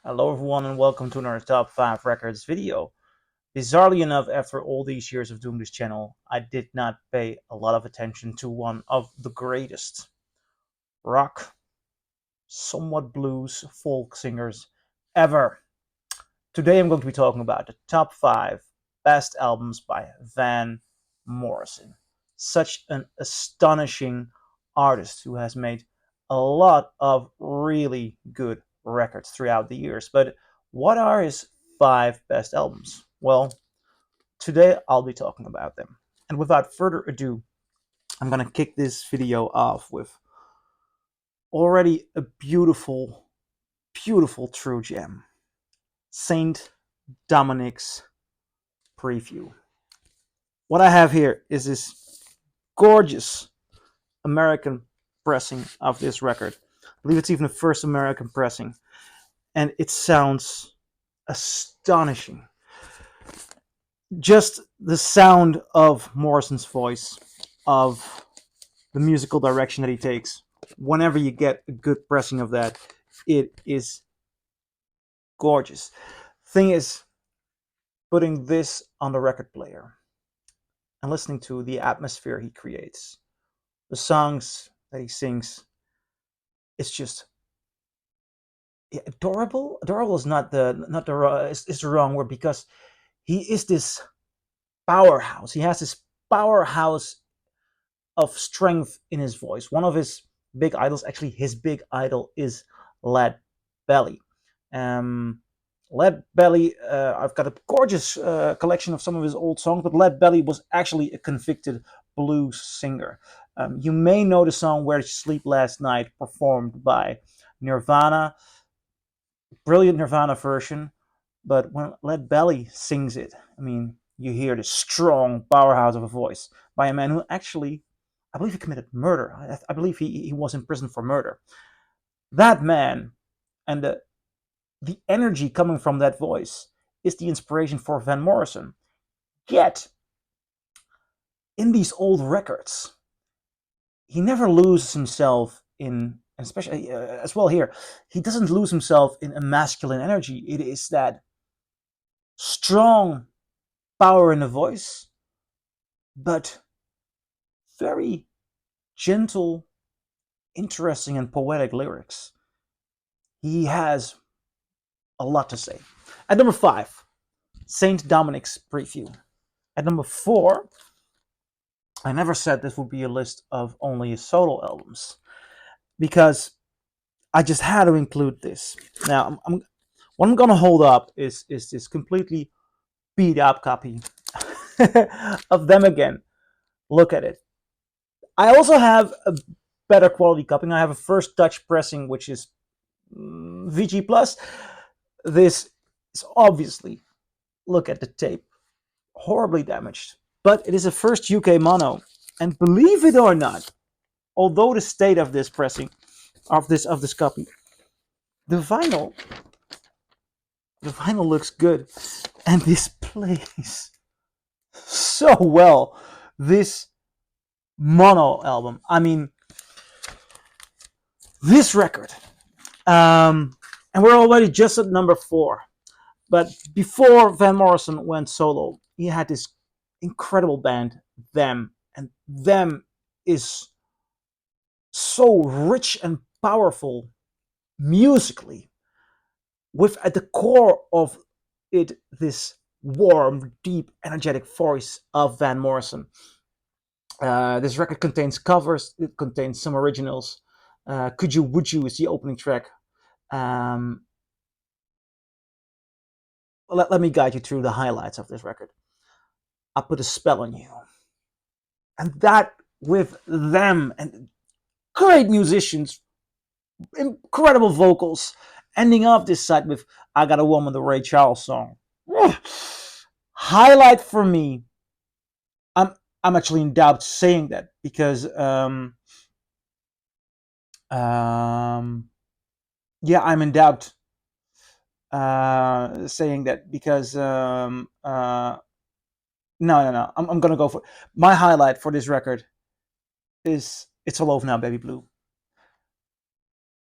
Hello everyone and welcome to another Top 5 Records video. Bizarrely enough, after all these years of doing this channel, I did not pay a lot of attention to one of the greatest rock, somewhat blues, folk singers ever. Today I'm going to be talking about the top 5 best albums by Van Morrison. Such an astonishing artist who has made a lot of really good records throughout the years. But what are his 5 best albums? Well, today I'll be talking about them. And without further ado, I'm going to kick this video off with already a beautiful, beautiful true gem. Saint Dominic's preview. What I have here is this gorgeous American pressing of this record. I believe it's even the first American pressing, and it sounds astonishing. Just the sound of Morrison's voice, of the musical direction that he takes. Whenever you get a good pressing of that, it is gorgeous. Thing is, putting this on the record player and listening to the atmosphere he creates, the songs that he sings, it's just adorable. Adorable is not the wrong word, because he is this powerhouse. He has this powerhouse of strength in his voice. One of his big idols, actually his big idol, is Lead Belly. Lead Belly, I've got a gorgeous collection of some of his old songs, but Lead Belly was actually a convicted blues singer. You may know the song Where Did You Sleep Last Night, performed by Nirvana. Brilliant Nirvana version, but when Lead Belly sings it, I mean, you hear the strong powerhouse of a voice by a man who actually, I believe he committed murder. I believe he was in prison for murder. That man and the energy coming from that voice is the inspiration for Van Morrison. Yet, in these old records, he never loses himself in, especially as well here, he doesn't lose himself in a masculine energy. It is that strong power in the voice, but very gentle, interesting, and poetic lyrics. He has a lot to say. At number 5, Saint Dominic's preview. At number 4, I never said this would be a list of only solo albums, because I just had to include this. Now, what I'm gonna hold up is this completely beat up copy of Them Again. Look at it. I also have a better quality copy. I have a first touch pressing, which is VG plus. This is obviously, look at the tape, horribly damaged, but it is a first UK mono, and believe it or not, although the state of this pressing of this copy, the vinyl the vinyl looks good, and this plays so well. This mono album, I mean, this record, and we're already just at number 4. But before Van Morrison went solo, he had this incredible band, Them, and Them is so rich and powerful musically, with at the core of it this warm, deep, energetic voice of Van Morrison. This record contains covers, it contains some originals. Could You, Would You is the opening track. Um, let me guide you through the highlights of this record. I Put a Spell on You. And that, with Them and great musicians, incredible vocals, ending off this side with I Got a Woman, the Ray Charles song. Highlight for me. I'm actually in doubt saying that, because yeah, I'm in doubt saying that, because no, I'm gonna go for my highlight for this record is It's All Over Now, Baby Blue,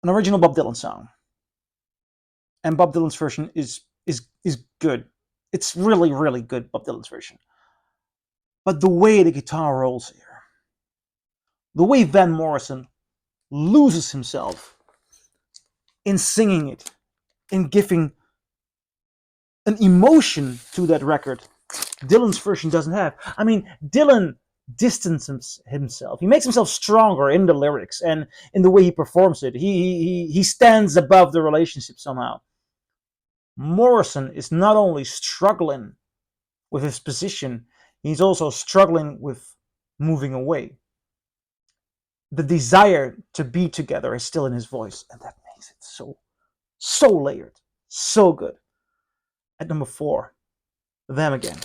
an original Bob Dylan song. and Bob Dylan's version is good. It's really, really good, Bob Dylan's version. But the way the guitar rolls here, the way Van Morrison loses himself in singing it, in giving an emotion to that record Dylan's version doesn't have. I mean, Dylan distances himself. He makes himself stronger in the lyrics and in the way he performs it. He stands above the relationship somehow. Morrison is not only struggling with his position, he's also struggling with moving away. The desire to be together is still in his voice, and that makes it so layered, so good. At number 4, Them Again.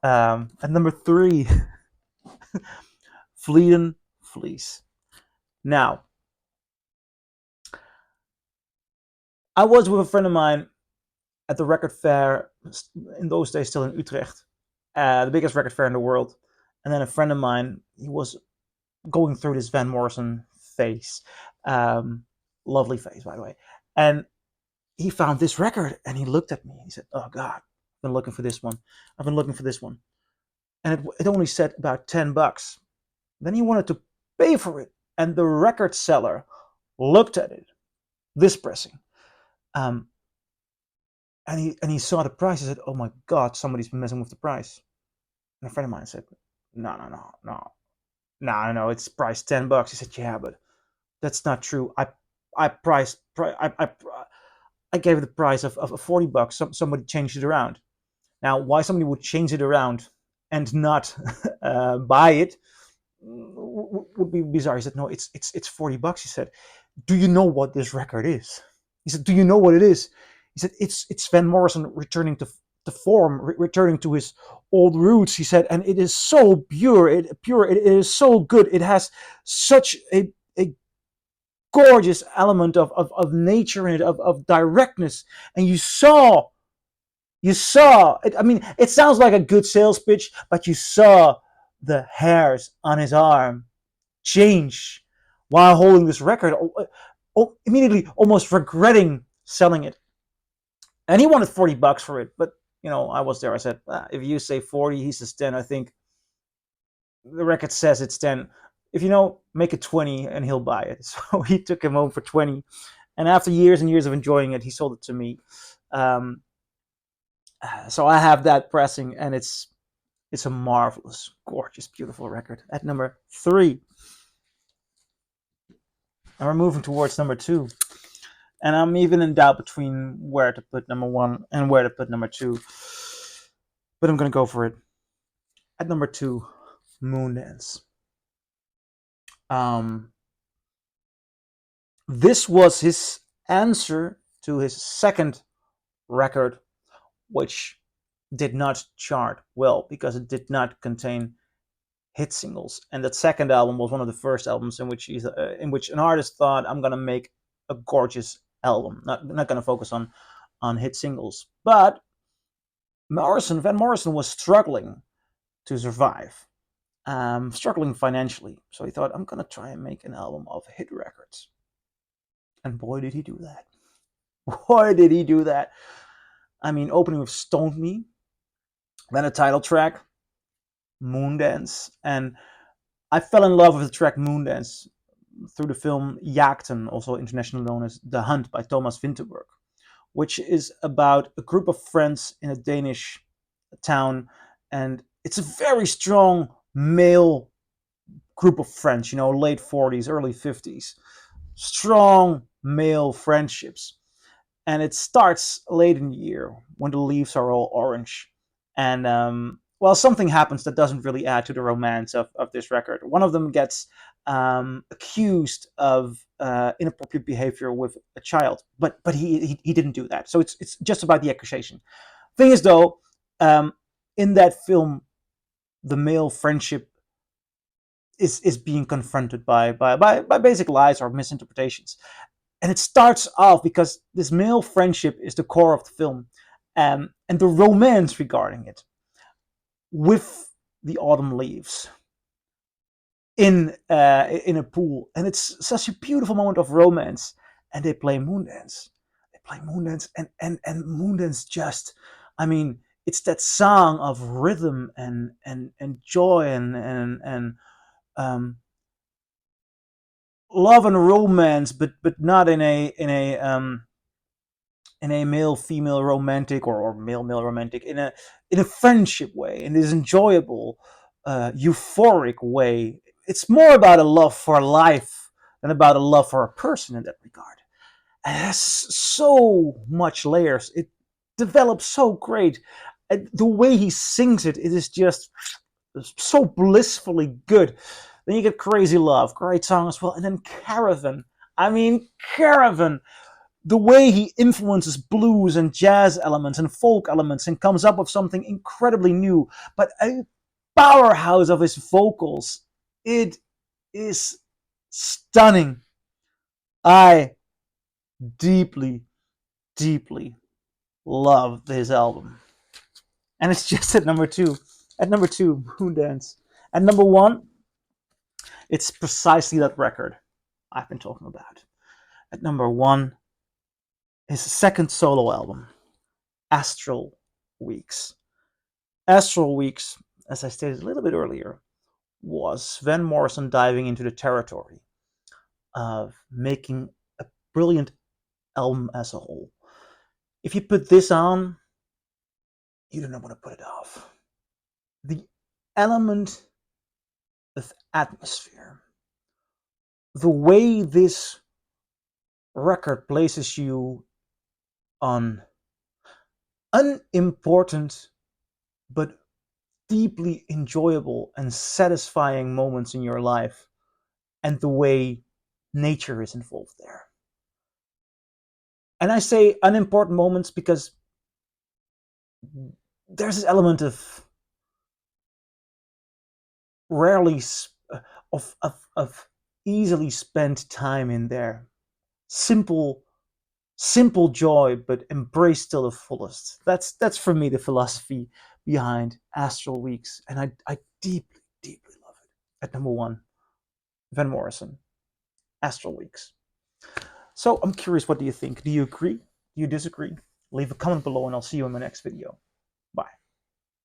At number 3, Veedon, Fleece. Now, I was with a friend of mine at the record fair, in those days still in Utrecht, the biggest record fair in the world. And then a friend of mine, he was going through this Van Morrison phase. Lovely phase, by the way. And he found this record and he looked at me. He said, "Oh God, I've been looking for this one. I've been looking for this one." And it only said about $10. Then he wanted to pay for it. And the record seller looked at it, this pressing. And he saw the price. He said, "Oh my God, somebody's been messing with the price." And a friend of mine said, No, it's priced $10. He said, "Yeah, but that's not true. I gave it the price of $40. Somebody changed it around." Now, why somebody would change it around and not buy it would be bizarre. He said, "No, it's $40." He said, "Do you know what this record is?" He said, "Do you know what it is?" He said, "It's Van Morrison returning to form, returning to his old roots." He said, "And it is so pure. It is so good. It has such a gorgeous element of nature in it, of directness." And you saw it. I mean, it sounds like a good sales pitch, but you saw the hairs on his arm change while holding this record, immediately almost regretting selling it. And he wanted $40 for it, but I was there. I said, if you say 40, he says 10. I think the record says it's 10. If make it 20 and he'll buy it. So he took him home for 20. And after years and years of enjoying it, he sold it to me. So I have that pressing, and it's a marvelous, gorgeous, beautiful record. At number 3. And we're moving towards number 2. And I'm even in doubt between where to put number 1 and where to put number 2. But I'm going to go for it. At number 2, Moondance. This was his answer to his second record, which did not chart well because it did not contain hit singles. And that second album was one of the first albums in which an artist thought, "I'm going to make a gorgeous album, not going to focus on hit singles." But Van Morrison was struggling to survive, struggling financially. So he thought, "I'm going to try and make an album of hit records." And boy, did he do that. Boy, did he do that. I mean, opening with "Stoned Me," then a title track, Moondance. And I fell in love with the track Moondance through the film Jagten, also internationally known as The Hunt by Thomas Vinterberg, which is about a group of friends in a Danish town. And it's a very strong male group of friends, late 40s, early 50s. Strong male friendships. And it starts late in the year when the leaves are all orange. And something happens that doesn't really add to the romance of this record. One of them gets accused of inappropriate behavior with a child, but he didn't do that. So it's just about the accusation. Thing is, though, in that film, the male friendship is being confronted by basic lies or misinterpretations. And it starts off because this male friendship is the core of the film, and the romance regarding it with the autumn leaves in a pool. And it's such a beautiful moment of romance. and they play Moondance. They play Moondance, and Moondance just, I mean, it's that song of rhythm and joy and love and romance, but not in a male female romantic or male male romantic, in a friendship way, in this enjoyable, euphoric way. It's more about a love for life than about a love for a person in that regard. And it has so much layers. It develops so great. And the way he sings it, it is just so blissfully good. Then you get Crazy Love, great song as well, and then Caravan. I mean, Caravan, the way he influences blues and jazz elements and folk elements and comes up with something incredibly new, but a powerhouse of his vocals. It is stunning. I deeply, deeply love this album. And it's just at number two. At number two, Moondance. At number one, it's precisely that record I've been talking about. At number one, his second solo album, Astral Weeks. Astral Weeks, as I stated a little bit earlier, was Van Morrison diving into the territory of making a brilliant album as a whole. If you put this on, you don't know want to put it off. The element of atmosphere, the way this record places you on unimportant but deeply enjoyable and satisfying moments in your life, and the way nature is involved there. And I say unimportant moments because there's this element of rarely of easily spent time in there. Simple joy, but embraced till the fullest. That's for me the philosophy behind Astral Weeks, and I deeply, deeply love it. At number one, Van Morrison, Astral Weeks. So I'm curious, what do you think? Do you agree? Do you disagree? Leave a comment below, and I'll see you in my next video. Bye.